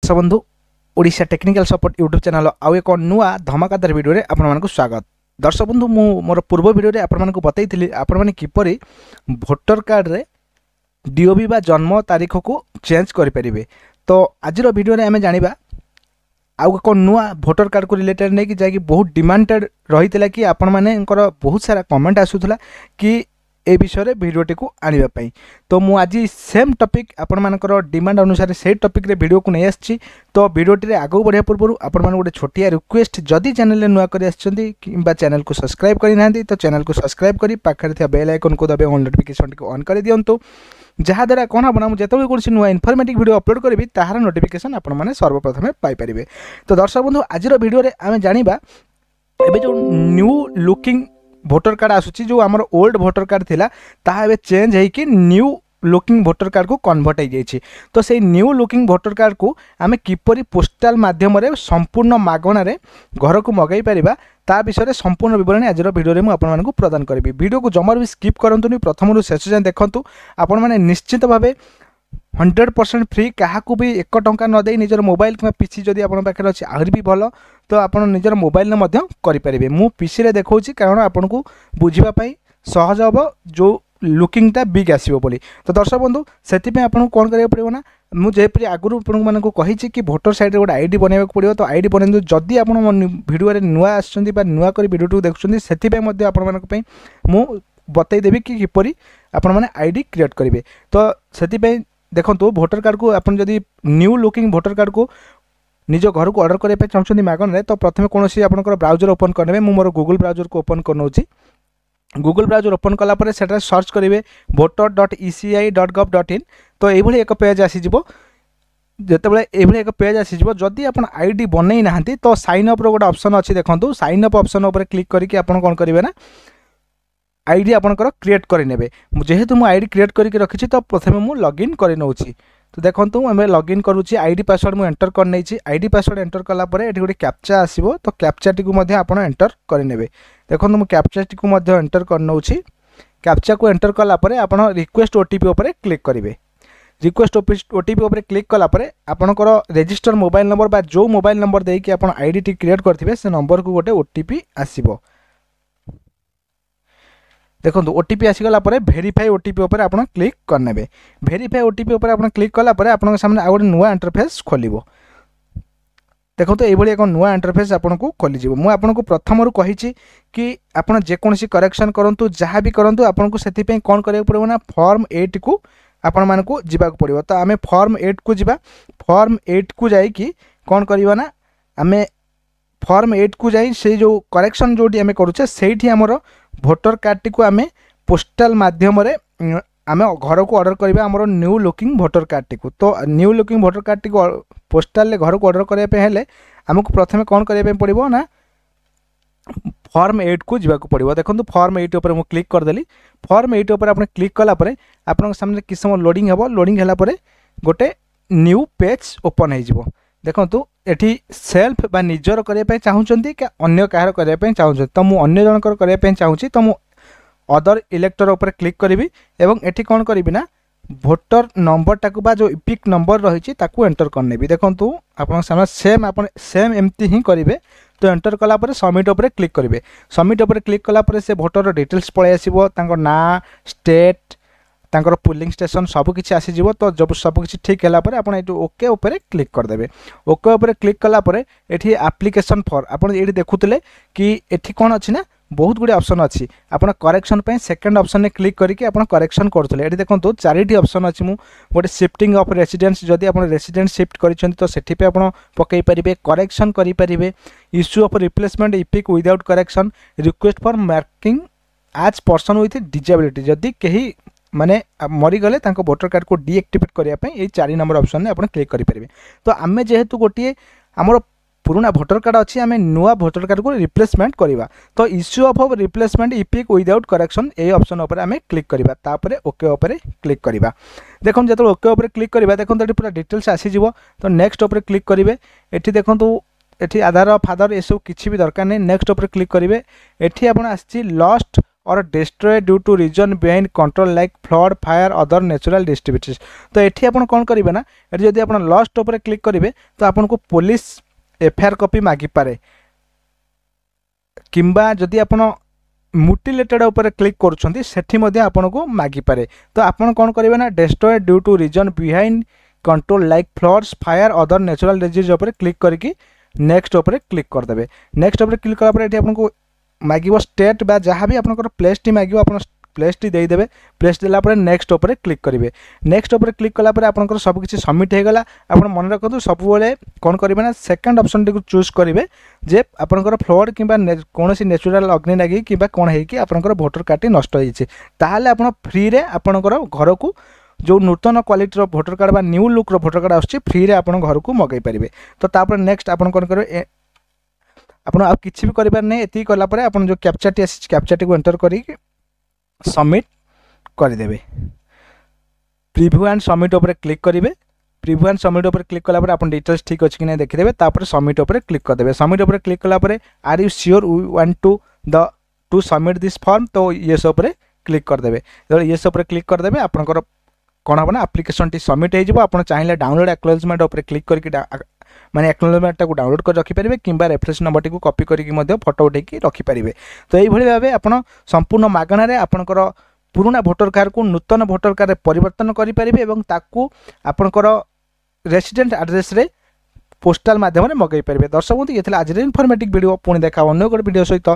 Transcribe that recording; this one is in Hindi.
दर्शक बंधु Odisha technical support YouTube channel आउ एक नुआ धमाकादार वीडियो रे आपण मानकु स्वागत। दर्शक बंधु मु मोर पूर्व वीडियो रे आपण मानकु बताइथिली आपण माने किपरि वोटर कार्ड रे डीओबी बा जन्म तारीख को चेंज करि परिबे। तो आज रो वीडियो रे हमें जानिबा आउ एक नुआ वोटर कार्ड को रिलेटेड नै कि जाकी बहुत डिमांडेड रहितला कि आपण मानेकर बहुत सारा कमेंट आसुथला कि ए विषय भिडियोटी को आने। तो मु आज सेम टॉपिक आपण मानकर डिमांड अनुसार से टॉपिक रे वीडियो को नहीं आछि। तो वीडियोटी आगो बढ़िया पूर्व आपण मान गोटे छोटिया रिक्वेस्ट, जदि चैनल नुआ कर आछंती किबा चैनल को सब्सक्राइब करि नांती तो चैनल को सब्सक्राइब करी पाखरे थिया बेल आइकन को दबे ऑन नोटिफिकेशन को ऑन कर दियंतु, जहाँ द्वारा कौन हम ना जिते कौन नुआ इनफॉर्मेटिव वीडियो अपलोड करी तार नोटिफिकेशन आपण माने सर्वप्रथम पाई परिबे। तो दर्शक बंधु आज वीडियो रे आमे जानिबा एबे जो न्यू लुकिंग वोटर कार्ड आसुची, जो आमर ओल्ड वोटर कार्ड थिला ताहा एबे चेंज है कि न्यू लुकिंग वोटर कार्ड को कन्वर्ट हो जाइए। तो से न्यू लुकिंग वोटर कार्ड को आमे किपरि पोस्टाल माध्यम रे संपूर्ण मागणा रे घर को मगाई परिबा ता विषय संपूर्ण विवरण आज वीडियो रे मु आपण मानकु प्रदान करबी। वीडियो को जमार भी स्किप करंतुनी, प्रथम रु शेष जाय देखंतु। आपण माने निश्चित भाबे 100% फ्री, क्या भी 1 टंका न दे निजर मोबाइल कि पीसी जदि आपन पाखे अच्छे आहरी भी भल तो आप निजर मोबाइल करें। मु पीसी रे देखौछि कारण आपन को बुझिबा पई सहज हम जो लुकिंगटा बिग आसीबो बोली। तो दर्शक बंधु से आपन कौन करिया पड़िबो ना, मुझे आगुरी आपण मानकु कहिछि कि वोटर साइड रे गोटे आईडी बनाइबा पड़िबो। तो आईडी बनैंतु जदि आपन वीडियो रे नुआ आछंती बा नुआ करी वीडियो देखुछंती सेति पई मध्ये आपन मानक पई मु बतै देबी कि किपरि आपन माने आईडी क्रिएट करिवे। तो सेति पई देखो वोटर कार्ड को आप जदि न्यू लुकिंग वोटर कार्ड को निज घर को ऑर्डर करने चाहते मागण तो प्रथम कौन आपंकर ब्राउजर ओपन करेंगे। मु मोर गूगल ब्राउजर को ओपन कर गूगल ब्राउजर ओपन कलापर से सर्च करेंगे voter.eci.gov.in। तो ये एक पेज आसीजिवो, जितेबाला ये एक पेज आसीजिवो जदि आप आईडी बनई ना तो साइन अप गोटे ऑप्शन अच्छी देखो, साइन अप ऑप्शन उपर क्लिक करके आपन कौन करेंगे ना आईडी आपनकर क्रिएट करेंगे। जेहेतु मु आईडी क्रिएट करके रखी तो प्रथम मु लॉगिन कर नौछि। तो देखंतु आम लॉगिन करूछि, आईडी पासवर्ड मु एंटर कर नैछि। आईडी पासवर्ड एंटर कला परे एठी गोटे कैप्चा आसीबो, तो कैप्चा टी को मध्ये आपण एंटर करेनेबे। देखंतु मु कैप्चा टी को मध्ये एंटर कर नौछि। कैप्चा को एंटर कला परे आपण रिक्वेस्ट ओटीपी ऊपर क्लिक करिवे। रिक्वेस्ट ओटीपी ऊपर क्लिक कला परे आपनकर रजिस्टर मोबाइल नंबर बा जो मोबाइल नंबर देई कि आपण आईडी टी क्रिएट करथिबे से नंबर को गोटे ओटीपी आसीबो। देखो ओटीपी आसीगला भेरीफाई ओटीपी उपर आप क्लिक करने। भेरीफाई ओटीपी उपर आप क्लिक कलापर आप सामने आउ गोटे नुआ इंटरफेस खोल। देखो तो ये एक नुआ इंटरफेस आपको खोलीज। मुझे आपको प्रथम रू कही कि आपड़ जेकोसी करेक्शन करूँ जहाँ भी करूँ आपको से कौन करा पड़ो ना फॉर्म 8 को आपण मानकु जीवा पड़ो। तो आम फॉर्म 8 को जीवा। फॉर्म 8 को जाइकी कौन करवा ना आम फॉर्म 8 को जाई से जो करेक्शन जोटी आम करुचे से आमर वोटर कार्ड टी को आम पोस्टाल माध्यम रे आम घर को ऑर्डर करबा आमर new looking voter card T को। तो new looking voter card T को पोस्टाल घर को ऑर्डर करबा हेले आमको प्रथमे कौन करबा पड़िबो ना फॉर्म 8 को जीवा पड़िबो। देखंतु फॉर्म 8 ऊपर मु क्लिक कर देली। फॉर्म 8 ऊपर आपन क्लिक कला परे आपन सामने किछ समय लोडिंग हेबो। लोडिंग हला परे गोटे न्यू पेज ओपन हो जिवो। देखंतु एठी सेल्फ बा निजर करबा चाहउचंती कि अन्य काहर करबा चाहउछ। तो मु अन्य जनकर करबा चाहउची तो मु अदर इलेक्टर ऊपर क्लिक करी एवं एठी कौन करी ना वोटर नंबर टाकू बा जो इपिक नंबर रही ताकू एंटर करने। देखंतु आपन सामने सेम एमती ही करेंगे। तो एंटर कला परे सबमिट ऊपर क्लिक करेंगे। सबमिट ऊपर क्लिक कला परे से वोटर डिटेल्स पळै आसीबो, तांको ना स्टेट तांकर पुलिंग स्टेशन सबकि आसीजिवो। तो जब सबकि ठीक है आप ओके उपर क्लिक करदे। ओके उपर क्लिक कला परे एठी एप्लिकेशन फॉर आपन ये देखुले कि एठी कौन अच्छी ना बहुत गुड़े ऑप्शन अच्छी। आपन करेक्शन पे सेकंड ऑप्शन ने क्लिक करके आपन करेक्शन करथले। एठी देखंतु 4टी ऑप्शन अच्छी। मु गोटे शिफ्टिंग ऑफ रेसिडेंस जदि आपन रेसिडेंस शिफ्ट करिसेंती तो सेठी पे आपन पकई परिबे, करेक्शन करि परिबे, issue of replacement EPIC without correction, request for marking as person with disability जदि कहीं माने मरीगले वोटर कार्ड को डीएक्टिवेट करने ये 4 नंबर ऑप्शन ने आप क्लिक करेंगे। तो आम जेहेतु गोटे आमर पुराना वोटर कार्ड अच्छी आम नुआ वोटर कार्ड को रिप्लेसमेंट करवा। तो issue of replacement EPIC without correction ये ऑप्शन उपर आम क्लिक करवा। तापर ओके उपर क्लिक करवा। देखो जो ओके उपर क्लिक करवा देखो ये पूरा डिटेल्स आसीज। तो नेक्स्ट उपर क्लिक करेंगे। ये देखो ये आधार फादर ये सब किसी भी दरकार नहीं। नेक्स्ट उपर क्लिक करेंगे। ये आप लॉस्ट और destroy due to reason behind control like flood fire other natural distributors. तो ये आपन कौन करेंगे ना ये जब आप लस्ट उपर क्लिक करेंगे तो आपन को पुलिस एफआईआर कॉपी मागी पारे किंबा जदि आपन म्यूटिलेटेड उपर क्लिक करुँच से आपन को मागी पारे। तो आपन कौन करेंगे ना destroy due to reason behind control like floods fire other natural diseases उपर क्लिक करके नेक्स्ट उपर क्लिक करदे। नेक्स्ट उपर क्लिक कला ये आपको मागिब स्टेट बा जहाँ भी आपंकर प्लेस टी मागिब आप प्लेस टी देदेवे। प्लेस देला नेक्स्ट उपर क्लिक करेंगे। नेक्स्ट उपर क्लिक कलापर आपंकर सबकि सबमिट होगा। आप मन रखु सब कौन करेंगे ना सेकेंड ऑप्शन टी चूज करेंगे जे आपंकर फ्लड कि कौन नेचुरल अग्नि लगी कि कौन होकर भोटर कार्ड टी नष्ट होता आप फ्री रे आपंकर घर को जो नूतन क्वालिटी भोटर कार्ड बा न्यू लुक भोटर कार्ड आसुची फ्री रे आपन घर को मगई पारिबे। तो तापर नेक्स्ट आपन कोन करेंगे आपन आप किछि भी करिबार नै एति कला परे आपन जो कैप्चा टी आसी कैप्चा टी को एंटर करी सबमिट कर देबे। प्रीव्यू एंड सबमिट ऊपर क्लिक करेंगे। प्रीव्यू एंड सबमिट ऊपर क्लिक कला परे आपन डिटेल्स ठीक अछि कि नै देखिदेबे। तापर सबमिट ऊपर क्लिक कर देबे। सबमिट ऊपर क्लिक कला परे are you sure we want to submit this form तो येस ऊपर क्लिक कर देबे। जब येस ऊपर क्लिक कर देबे आपनकर कौन हम ना आप्लिकेशन टी सबमिट हो आप चाहिए डाउनलोड एक्नॉलेजमेंट उपर क्लिक करके माने एक्नॉलेजमेंट को डाउनलोड कर रखिपारे कि रेफरेंस नंबर टी को कॉपी करके फोटो उठेकी रखिपारे। तो यही भाव आप संपूर्ण मागणार आपंकर पुराना भोटर कार्ड को नूतन भोटर कार्ड परिवर्तन करेंगे और ताकू आपंकर रेसिडेंट एड्रेस रे पोस्टाल माध्यम मगई पारे। दर्शक बंधु ये आज इनफॉर्मेटिव वीडियो पुणी देखा अन्य गोटे वीडियो सहित।